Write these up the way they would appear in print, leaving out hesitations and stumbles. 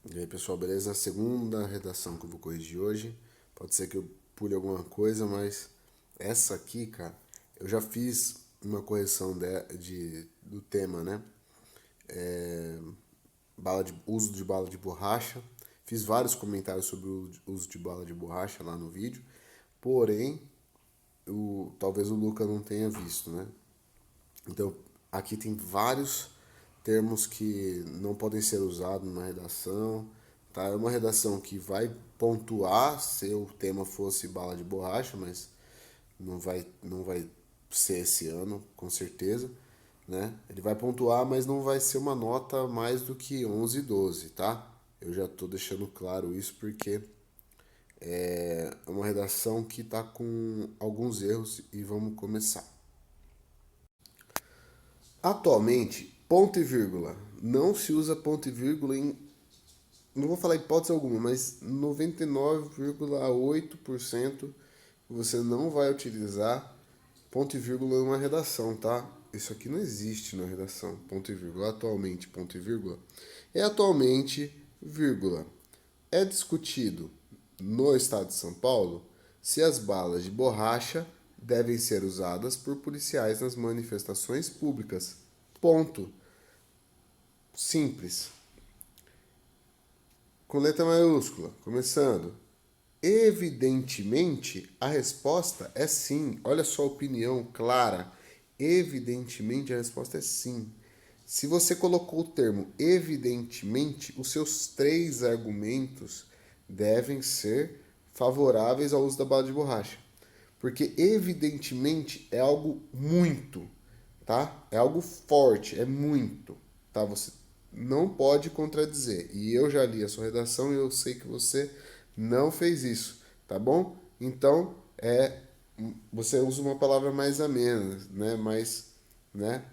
E aí, pessoal, beleza? Segunda redação que eu vou corrigir hoje. Pode ser que eu pule alguma coisa, mas essa aqui, cara, eu já fiz uma correção do tema, né? Uso de bala de borracha. Fiz vários comentários sobre o uso de bala de borracha lá no vídeo. Porém, talvez o Luca não tenha visto, né? Então, aqui tem vários termos que não podem ser usados numa redação, tá? É uma redação que vai pontuar se o tema fosse bala de borracha, mas não vai ser esse ano, com certeza, né? Ele vai pontuar, mas não vai ser uma nota mais do que 11 e 12, tá? Eu já tô deixando claro isso porque é uma redação que tá com alguns erros e vamos começar. Atualmente, ponto e vírgula. Não se usa ponto e vírgula em. Não vou falar hipótese alguma, mas 99,8% você não vai utilizar ponto e vírgula em uma redação, tá? Isso aqui não existe na redação. Ponto e vírgula. Atualmente, ponto e vírgula. É atualmente, vírgula. É discutido no estado de São Paulo se as balas de borracha devem ser usadas por policiais nas manifestações públicas. Ponto. Simples. Com letra maiúscula, começando. Evidentemente, a resposta é sim. Olha só a opinião clara. Evidentemente, a resposta é sim. Se você colocou o termo evidentemente, os seus três argumentos devem ser favoráveis ao uso da bala de borracha. Porque evidentemente é algo muito, tá? É algo forte, é muito, tá? Você não pode contradizer. E eu já li a sua redação e eu sei que você não fez isso, tá bom? Então, você usa uma palavra mais amena, né? Mais, né?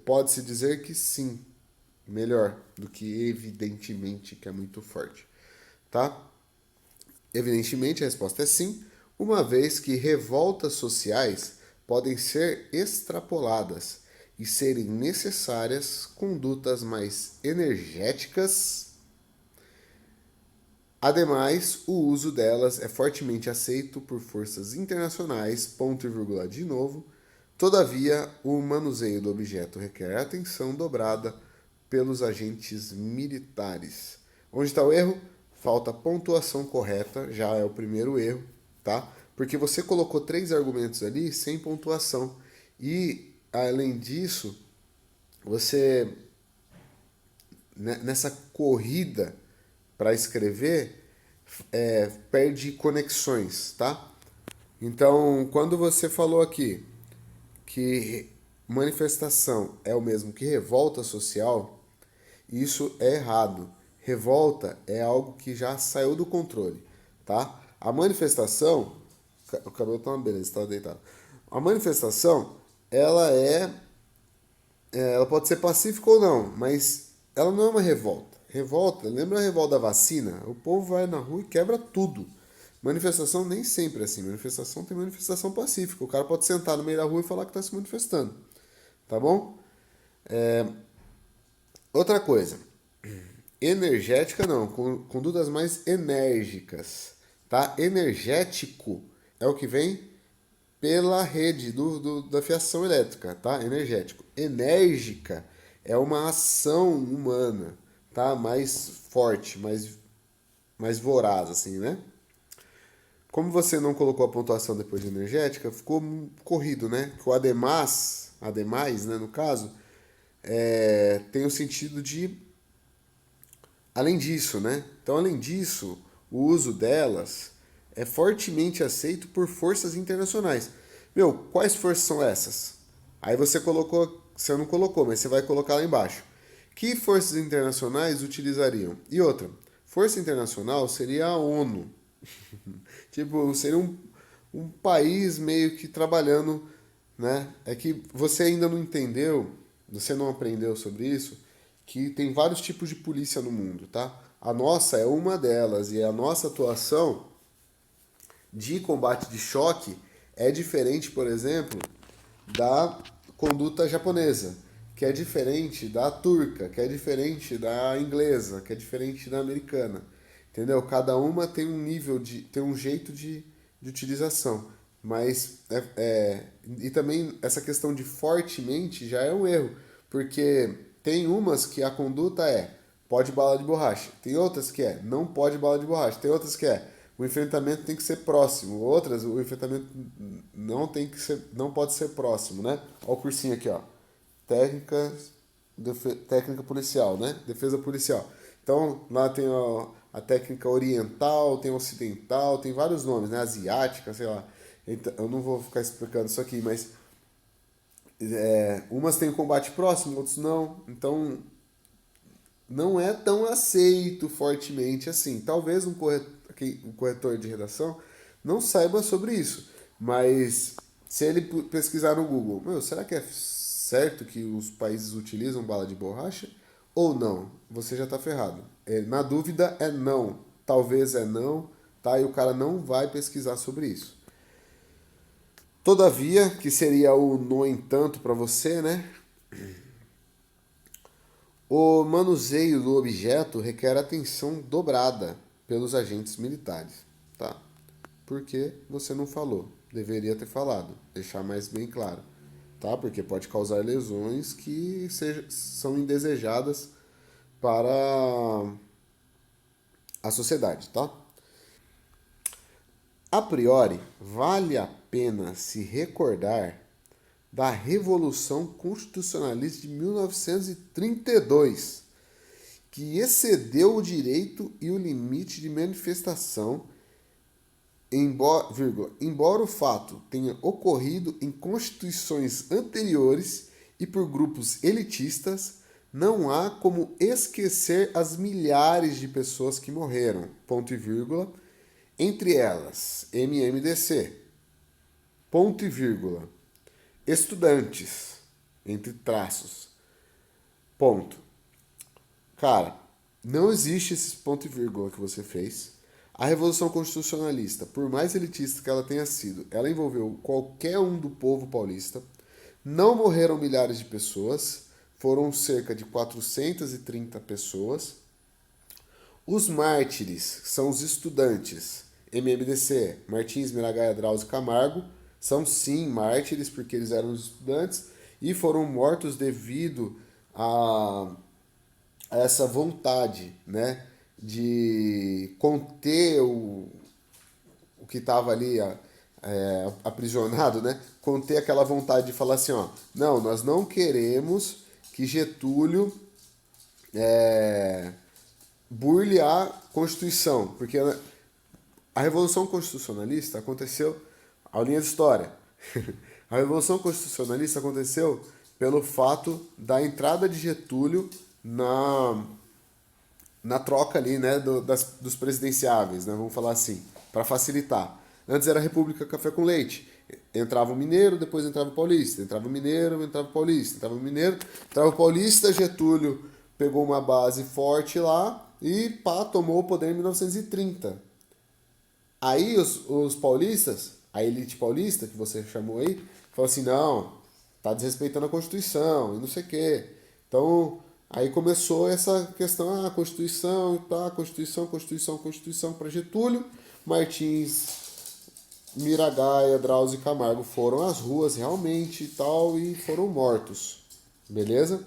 Pode-se dizer que sim, melhor do que evidentemente, que é muito forte, tá? Evidentemente, a resposta é sim, uma vez que revoltas sociais podem ser extrapoladas e serem necessárias condutas mais energéticas. Ademais, o uso delas é fortemente aceito por forças internacionais, ponto e vírgula de novo. Todavia, o manuseio do objeto requer atenção dobrada pelos agentes militares. Onde está o erro? Falta pontuação correta, já é o primeiro erro, tá? Porque você colocou três argumentos ali sem pontuação. E, além disso, você, nessa corrida para escrever, perde conexões, tá? Então, quando você falou aqui que manifestação é o mesmo que revolta social, isso é errado. Revolta é algo que já saiu do controle, tá? A manifestação, o cabelo tá uma beleza, tá deitado. A manifestação, ela ela pode ser pacífica ou não, mas ela não é uma revolta. Revolta, lembra a revolta da vacina? O povo vai na rua e quebra tudo. Manifestação nem sempre é assim. Manifestação tem manifestação pacífica. O cara pode sentar no meio da rua e falar que está se manifestando. Tá bom? Outra coisa. Energética não. Condutas mais enérgicas. Tá? Energético é o que vem pela rede da fiação elétrica, tá? Energético. Enérgica é uma ação humana, tá? Mais forte, mais voraz, assim, né? Como você não colocou a pontuação depois de energética, ficou corrido, né? Que o ademais, né, no caso, tem o sentido de além disso, né? Então, além disso, o uso delas é fortemente aceito por forças internacionais. Meu, quais forças são essas? Aí você colocou, você não colocou, mas você vai colocar lá embaixo. Que forças internacionais utilizariam? E outra, força internacional seria a ONU. Tipo, seria um país meio que trabalhando, né? É que você ainda não entendeu, você não aprendeu sobre isso, que tem vários tipos de polícia no mundo, tá? A nossa é uma delas e a nossa atuação de combate de choque é diferente, por exemplo, da conduta japonesa, que é diferente da turca, que é diferente da inglesa, que é diferente da americana. Entendeu? Cada uma tem um nível tem um jeito de utilização. Mas e também essa questão de fortemente já é um erro, porque tem umas que a conduta é pode bala de borracha, tem outras que é não pode bala de borracha, tem outras que é o enfrentamento tem que ser próximo, outras o enfrentamento não tem que ser, não pode ser próximo, né? Olha o cursinho aqui, ó. Técnica, técnica policial, né? Defesa policial. Então, lá tem a técnica oriental, tem ocidental, tem vários nomes, né? Asiática, sei lá. Então, eu não vou ficar explicando isso aqui, mas umas têm o combate próximo, outras não. Então, não é tão aceito fortemente assim. Talvez um corretor de redação não saiba sobre isso, mas se ele pesquisar no Google, meu, será que é certo que os países utilizam bala de borracha ou não? Você já está ferrado. Na dúvida é não, talvez é não, tá? E o cara não vai pesquisar sobre isso. Todavia, que seria o no entanto para você, né? O manuseio do objeto requer atenção dobrada pelos agentes militares, tá? Porque você não falou, deveria ter falado, deixar mais bem claro, tá? Porque pode causar lesões que são indesejadas para a sociedade, tá? A priori, vale a pena se recordar da Revolução Constitucionalista de 1932, que excedeu o direito e o limite de manifestação, embora o fato tenha ocorrido em constituições anteriores e por grupos elitistas, não há como esquecer as milhares de pessoas que morreram, ponto e vírgula, entre elas MMDC, ponto e vírgula, estudantes, entre traços, ponto. Cara, não existe esse ponto e vírgula que você fez. A Revolução Constitucionalista, por mais elitista que ela tenha sido, ela envolveu qualquer um do povo paulista. Não morreram milhares de pessoas, foram cerca de 430 pessoas. Os mártires são os estudantes, MMDC, Martins, Miragaia, Drauzio e Camargo, são sim mártires porque eles eram estudantes e foram mortos devido a essa vontade, né, de conter o que estava ali aprisionado, né, conter aquela vontade de falar assim, ó, não, nós não queremos que Getúlio burle a Constituição, porque a Revolução Constitucionalista aconteceu, aulinha de história, a Revolução Constitucionalista aconteceu pelo fato da entrada de Getúlio na troca ali, né, dos presidenciáveis, né, vamos falar assim, para facilitar. Antes era República Café com Leite. Entrava o mineiro, depois entrava o paulista. Entrava o mineiro, entrava o paulista. Entrava o mineiro, entrava o paulista. Getúlio pegou uma base forte lá e pá, tomou o poder em 1930. Aí os paulistas, a elite paulista, que você chamou aí, falou assim, não, tá desrespeitando a Constituição e não sei o quê. Então, aí começou essa questão, Constituição, tá, Constituição, Constituição, Constituição para Getúlio. Martins, Miragaia, Drauzio e Camargo foram às ruas realmente e tal e foram mortos. Beleza?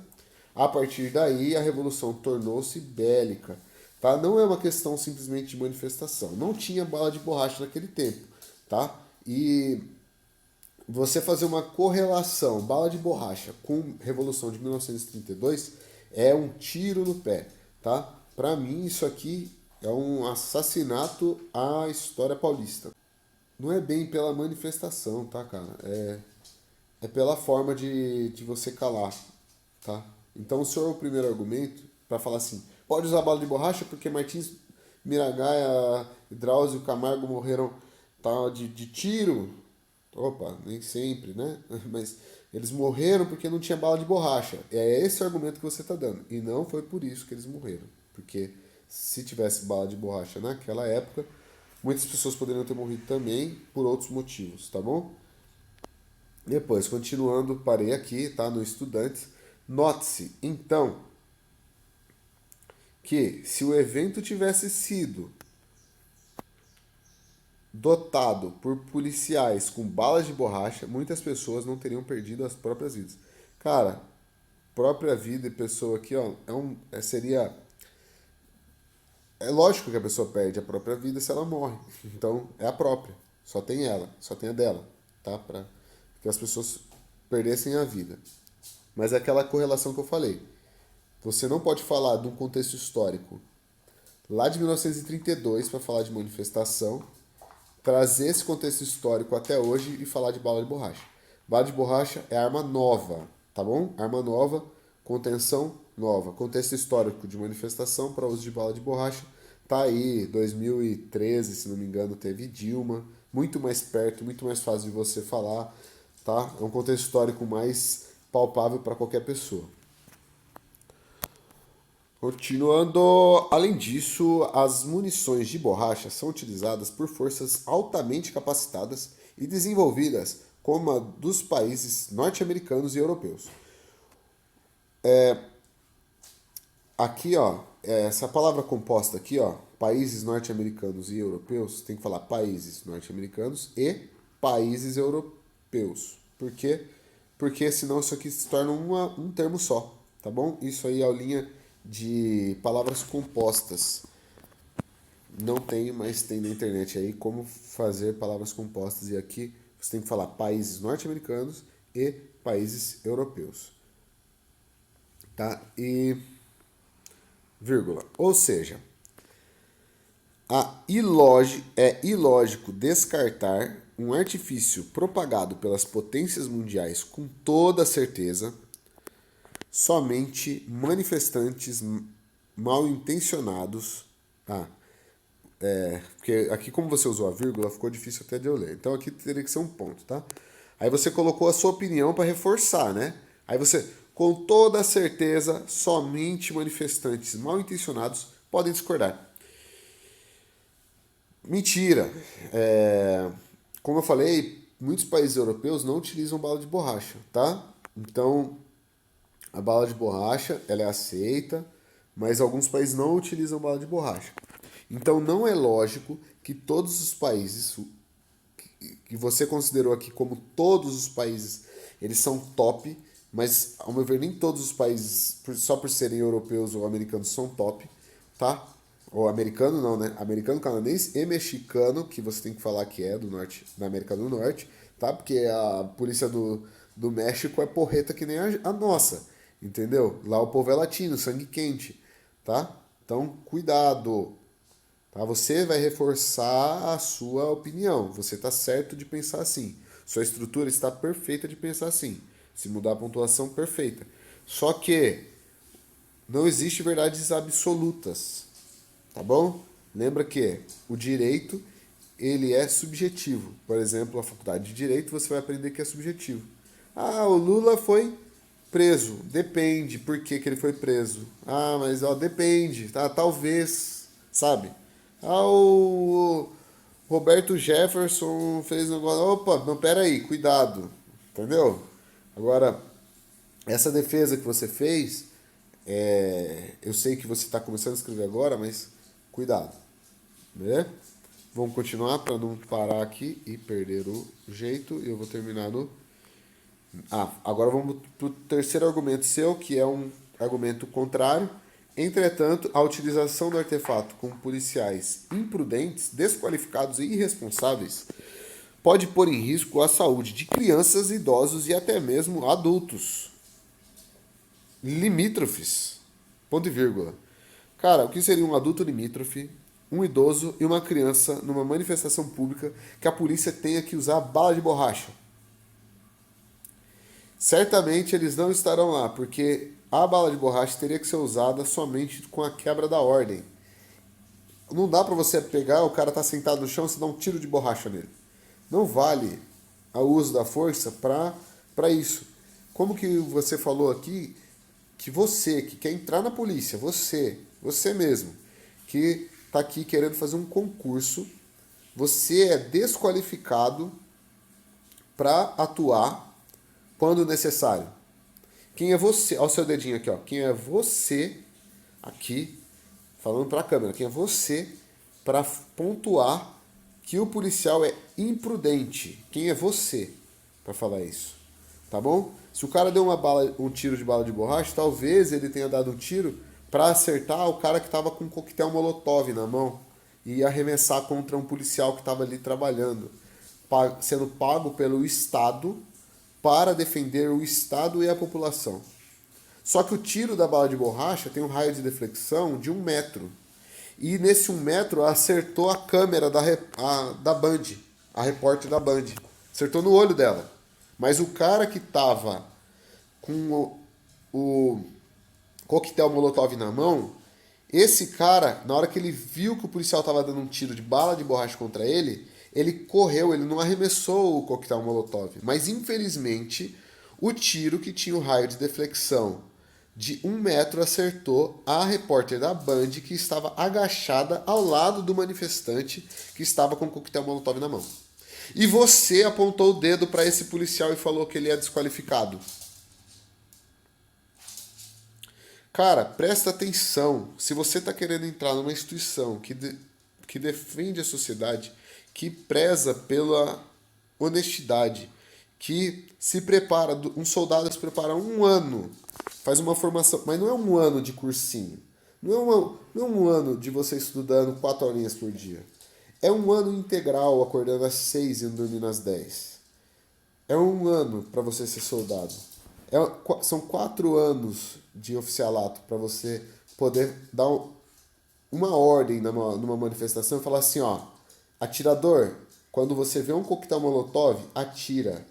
A partir daí, a revolução tornou-se bélica. Tá? Não é uma questão simplesmente de manifestação. Não tinha bala de borracha naquele tempo. Tá? E você fazer uma correlação bala de borracha com Revolução de 1932 é um tiro no pé. Tá? Para mim, isso aqui é um assassinato à história paulista. Não é bem pela manifestação, tá, cara? É pela forma de você calar, tá? Então, o senhor, o primeiro argumento, para falar assim, pode usar bala de borracha porque Martins, Miragaia, Drauzio e Camargo morreram tá, de tiro. Opa, nem sempre, né? Mas eles morreram porque não tinha bala de borracha. É esse o argumento que você está dando. E não foi por isso que eles morreram. Porque se tivesse bala de borracha naquela época, muitas pessoas poderiam ter morrido também por outros motivos, tá bom? Depois, continuando, parei aqui, tá? No Estudantes. Note-se, então, que se o evento tivesse sido dotado por policiais com balas de borracha, muitas pessoas não teriam perdido as próprias vidas. Cara, própria vida e pessoa aqui, ó, seria. É lógico que a pessoa perde a própria vida se ela morre. Então, é a própria. Só tem ela, só tem a dela, tá? Para que as pessoas perdessem a vida. Mas é aquela correlação que eu falei. Você não pode falar de um contexto histórico lá de 1932 para falar de manifestação, trazer esse contexto histórico até hoje e falar de bala de borracha. Bala de borracha é arma nova, tá bom? Arma nova, contenção nova. Contexto histórico de manifestação para uso de bala de borracha tá aí, 2013, se não me engano, teve Dilma, muito mais perto, muito mais fácil de você falar, tá? É um contexto histórico mais palpável para qualquer pessoa. Continuando, além disso, as munições de borracha são utilizadas por forças altamente capacitadas e desenvolvidas, como a dos países norte-americanos e europeus. Aqui, ó, essa palavra composta aqui, ó, países norte-americanos e europeus, tem que falar países norte-americanos e países europeus. Por quê? Porque senão isso aqui se torna um termo só, tá bom? Isso aí é a linha de palavras compostas. Não tem, mas tem na internet aí como fazer palavras compostas. E aqui você tem que falar países norte-americanos e países europeus. Tá? E vírgula. Ou seja, é ilógico descartar um artifício propagado pelas potências mundiais com toda certeza. Somente manifestantes mal intencionados. Porque aqui, como você usou a vírgula, ficou difícil até de eu ler. Então aqui teria que ser um ponto, tá? Aí você colocou a sua opinião para reforçar, né? Aí você, com toda certeza, somente manifestantes mal intencionados podem discordar. Mentira. Como eu falei, muitos países europeus não utilizam bala de borracha, tá? Então, a bala de borracha, ela é aceita, mas alguns países não utilizam bala de borracha. Então não é lógico que todos os países que você considerou aqui como todos os países, eles são top, mas ao meu ver nem todos os países, só por serem europeus ou americanos, são top, tá? Ou americano não, né? Americano, canadense e mexicano, que você tem que falar que é do norte, da América do Norte, tá? Porque a polícia do México é porreta que nem a nossa, entendeu? Lá o povo é latino, sangue quente, tá? Então, cuidado, tá? Você vai reforçar a sua opinião, você está certo de pensar assim. Sua estrutura está perfeita de pensar assim. Se mudar a pontuação, perfeita. Só que não existe verdades absolutas, tá bom? Lembra que o direito, ele é subjetivo. Por exemplo, a faculdade de direito você vai aprender que é subjetivo. Ah, o Lula foi preso. Depende por que ele foi preso. Ah, mas ó, depende, tá? Talvez, sabe? Ah, o Roberto Jefferson fez um negócio. Opa, não, pera aí, cuidado. Entendeu? Agora, essa defesa que você fez, eu sei que você está começando a escrever agora, mas cuidado, né? Vamos continuar para não parar aqui e perder o jeito. E eu vou terminar no. Agora vamos para o terceiro argumento seu, que é um argumento contrário. Entretanto, a utilização do artefato com policiais imprudentes, desqualificados e irresponsáveis pode pôr em risco a saúde de crianças, idosos e até mesmo adultos. Limítrofes. Ponto e vírgula. Cara, o que seria um adulto limítrofe, um idoso e uma criança numa manifestação pública que a polícia tenha que usar bala de borracha? Certamente eles não estarão lá, porque a bala de borracha teria que ser usada somente com a quebra da ordem. Não dá pra você pegar, o cara tá sentado no chão e você dá um tiro de borracha nele. Não vale o uso da força pra isso. Como que você falou aqui que você que quer entrar na polícia, você mesmo, que tá aqui querendo fazer um concurso, você é desqualificado para atuar quando necessário. Quem é você? Olha o seu dedinho aqui, ó. Quem é você aqui, falando para a câmera, quem é você para pontuar que o policial é imprudente? Quem é você para falar isso? Tá bom? Se o cara deu um tiro de bala de borracha, talvez ele tenha dado um tiro para acertar o cara que estava com um coquetel Molotov na mão e ia arremessar contra um policial que estava ali trabalhando, sendo pago pelo Estado para defender o Estado e a população. Só que o tiro da bala de borracha tem um raio de deflexão de 1 metro. E nesse 1 metro acertou a câmera da Band, a repórter da Band. Acertou no olho dela. Mas o cara que tava com o coquetel Molotov na mão, esse cara, na hora que ele viu que o policial tava dando um tiro de bala de borracha contra ele, ele correu, ele não arremessou o coquetel Molotov. Mas infelizmente, o tiro que tinha o raio de deflexão de 1 metro acertou a repórter da Band que estava agachada ao lado do manifestante que estava com o coquetel Molotov na mão. E você apontou o dedo para esse policial e falou que ele é desqualificado. Cara, presta atenção. Se você está querendo entrar numa instituição que defende a sociedade, que preza pela honestidade, que se prepara, um soldado se prepara 1 ano, faz uma formação, mas não é 1 ano de cursinho, não é um ano de você estudando 4 horinhas por dia, é 1 ano integral, acordando às 6 e indo dormir às 10. É 1 ano para você ser soldado. São 4 anos de oficialato para você poder dar uma ordem numa manifestação e falar assim, ó, atirador, quando você vê um coquetel Molotov, atira.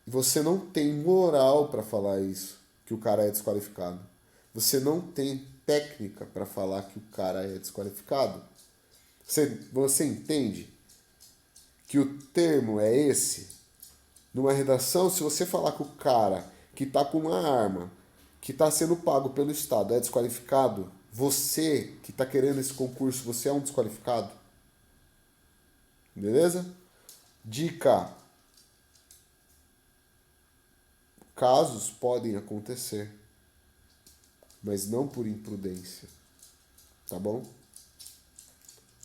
Você não tem moral para falar isso, que o cara é desqualificado. Você não tem técnica para falar que o cara é desqualificado. Você entende que o termo é esse? Numa redação, se você falar que o cara que está com uma arma, que está sendo pago pelo Estado, é desqualificado, você que está querendo esse concurso, você é um desqualificado? Beleza? Dica. Casos podem acontecer, mas não por imprudência, tá bom?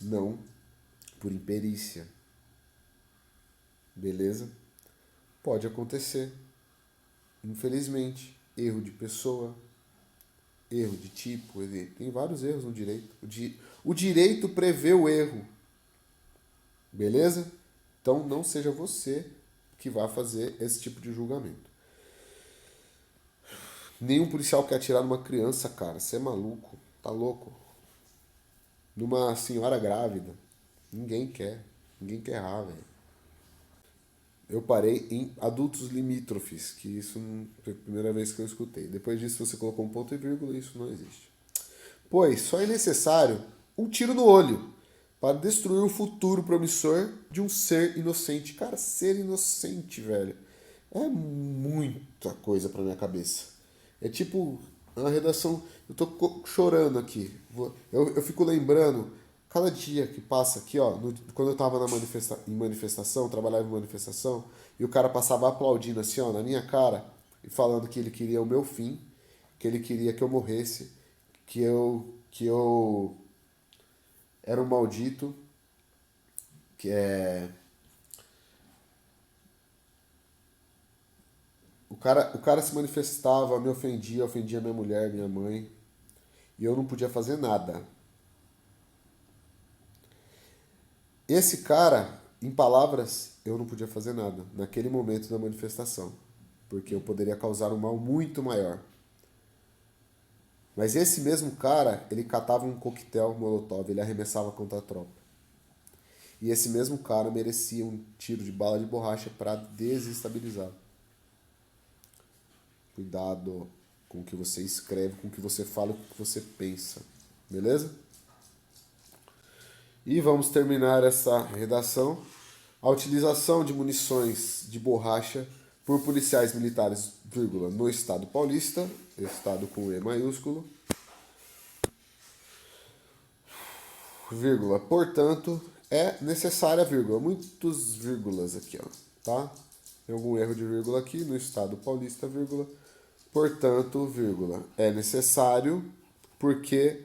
Não por imperícia, beleza? Pode acontecer, infelizmente, erro de pessoa, erro de tipo, tem vários erros no direito. O direito prevê o erro, beleza? Então não seja você que vai fazer esse tipo de julgamento. Nenhum policial quer atirar numa criança, cara. Você é maluco. Tá louco. Numa senhora grávida. Ninguém quer. Ninguém quer errar, velho. Eu parei em adultos limítrofes, que isso foi a primeira vez que eu escutei. Depois disso você colocou um ponto e vírgula, isso não existe. Pois só é necessário um tiro no olho para destruir o futuro promissor de um ser inocente. Cara, ser inocente, velho, é muita coisa pra minha cabeça. É tipo uma redação. Eu tô chorando aqui. Eu fico lembrando, cada dia que passa aqui, ó. Quando eu tava em manifestação, trabalhava em manifestação, e o cara passava aplaudindo assim, ó, na minha cara, e falando que ele queria o meu fim, que ele queria que eu morresse, que eu era um maldito, que é. O cara se manifestava, me ofendia minha mulher, minha mãe, e eu não podia fazer nada. Esse cara, em palavras, eu não podia fazer nada naquele momento da manifestação, porque eu poderia causar um mal muito maior. Mas esse mesmo cara, ele catava um coquetel Molotov, ele arremessava contra a tropa. E esse mesmo cara merecia um tiro de bala de borracha para desestabilizar. Cuidado com o que você escreve, com o que você fala, com o que você pensa. Beleza? E vamos terminar essa redação. A utilização de munições de borracha por policiais militares, vírgula, no Estado paulista, Estado com E maiúsculo, portanto, é necessária, muitos vírgulas aqui, ó, tá? Tem algum erro de vírgula aqui no estado paulista, vírgula. Portanto, vírgula. É necessário porque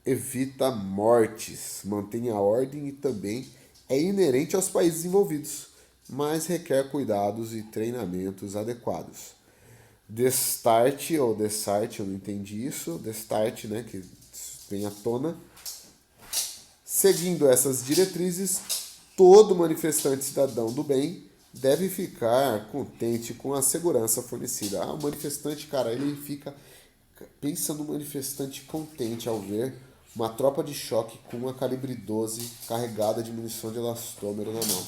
evita mortes, mantém a ordem e também é inerente aos países envolvidos, mas requer cuidados e treinamentos adequados. Destarte ou destarte, eu não entendi isso. Destarte, né, que vem à tona. Seguindo essas diretrizes, todo manifestante cidadão do bem deve ficar contente com a segurança fornecida. Ah, o manifestante, cara, ele fica... Pensa no manifestante contente ao ver uma tropa de choque com uma calibre 12 carregada de munição de elastômero na mão.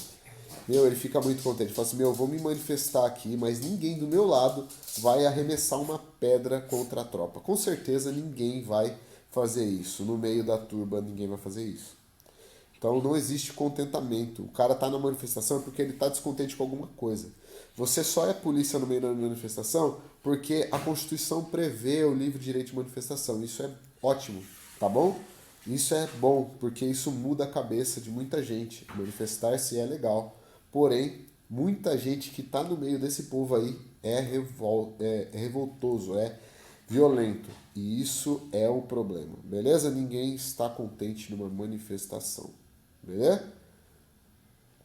Meu, ele fica muito contente. Ele fala assim, meu, eu vou me manifestar aqui, mas ninguém do meu lado vai arremessar uma pedra contra a tropa. Com certeza ninguém vai fazer isso. No meio da turba, ninguém vai fazer isso. Então não existe contentamento. O cara tá na manifestação porque ele tá descontente com alguma coisa. Você só é polícia no meio da manifestação porque a Constituição prevê o livre direito de manifestação. Isso é ótimo, tá bom? Isso é bom, porque isso muda a cabeça de muita gente. Manifestar-se é legal. Porém, muita gente que está no meio desse povo aí é revoltoso, é violento. E isso é o problema. Beleza? Ninguém está contente numa manifestação. Beleza?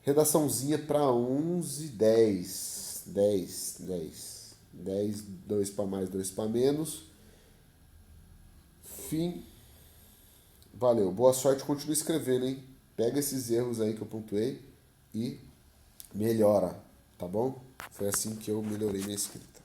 Redaçãozinha para 11, 10. 10, 10. 10, 2 para mais, 2 para menos. Fim. Valeu. Boa sorte. Continua escrevendo, hein? Pega esses erros aí que eu pontuei e melhora, tá bom? Foi assim que eu melhorei minha escrita.